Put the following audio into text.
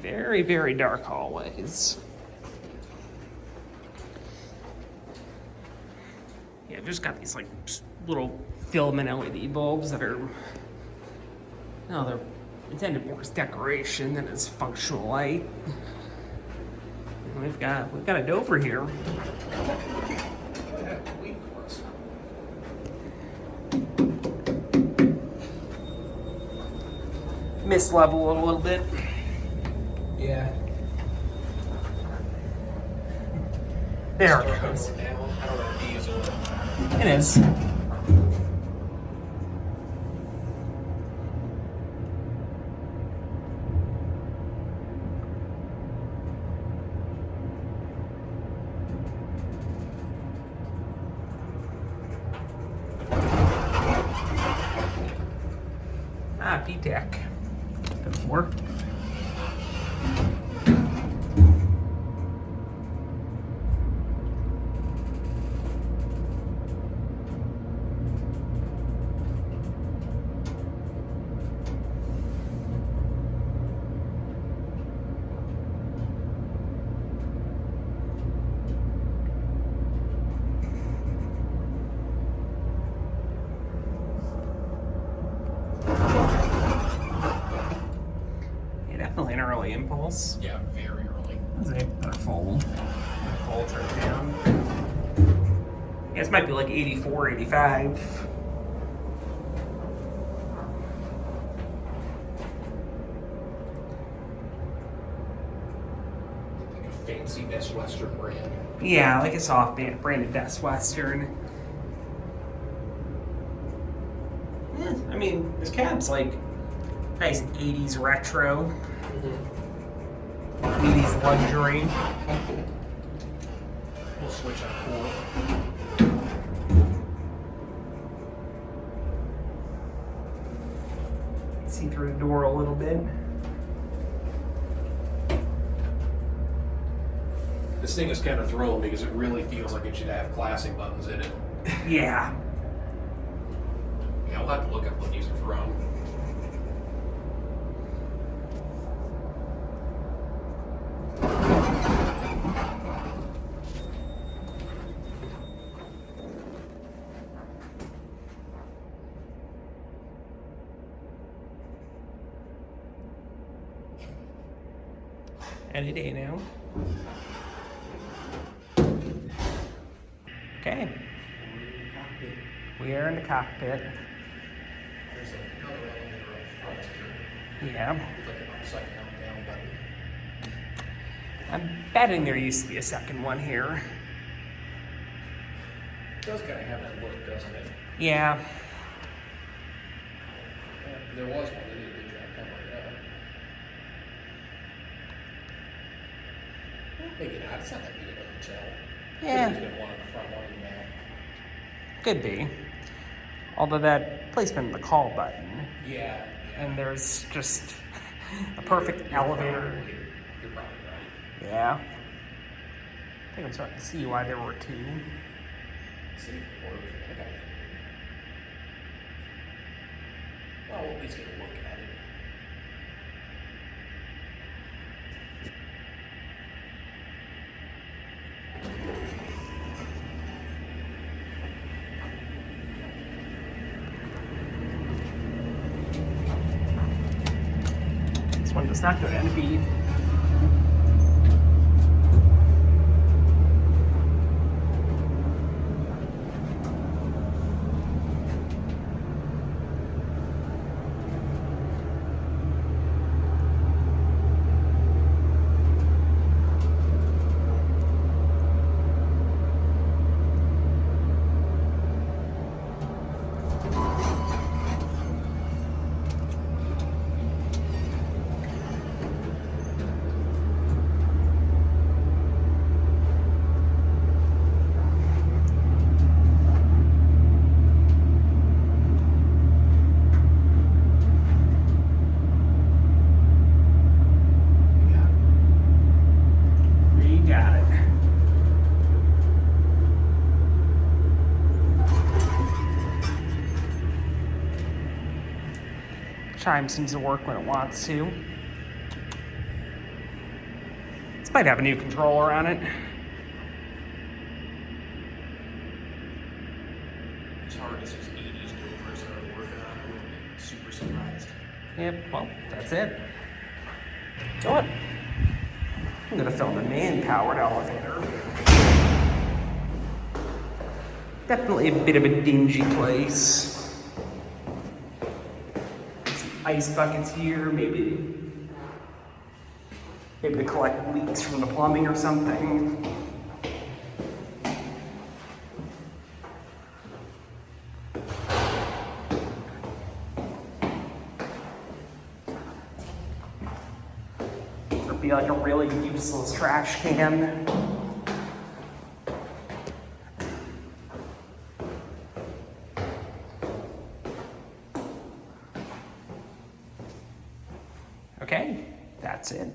Very, very dark hallways. Yeah, I've just got these like little filament LED bulbs that are, no, they're intended more as decoration than as functional light. And we've got a Dover here. Mislevel it a little bit. Yeah. There it goes. It is. Ah, P-TAC. Good for. Definitely an early impulse. Yeah, very early. They're full. Folds right down. Yeah, this might be like 84, 85. Like a fancy Best Western brand. Yeah, like a soft branded Best Western. I mean, this cab's like nice 80s retro. 80s luxury. We'll switch on cool. See through the door a little bit. This thing is kind of thrilling because it really feels like it should have classing buttons in it. Yeah. Yeah, I'll have to look up what these are from. Any day now. Okay. We are in the cockpit. There's another elevator up front here. Yeah. Like an upside down button. I'm betting there used to be a second one here. It does kind of have that look, doesn't it? Yeah. Yeah, there was one. They did a good job covering it up. Maybe not. It's not that big of a hotel. Yeah. There's been one in the front, one in the back. Could be. Although that placement of the call button, Yeah. and there's just a perfect elevator. You're probably right. Yeah. I think I'm starting to see why there were two. See if it worked. Okay. Well, we'll at least get a look at it. This one does not go to NB. Chime seems to work when it wants to. This might have a new controller on it. As hard as his 80s gophers are to work on, I wouldn't be super surprised. Yep, well, that's it. You know what? I'm gonna film a man-powered elevator. Definitely a bit of a dingy place. Some ice buckets here, maybe to collect leaks from the plumbing or something. Or be like a really useless trash can. Okay, that's it.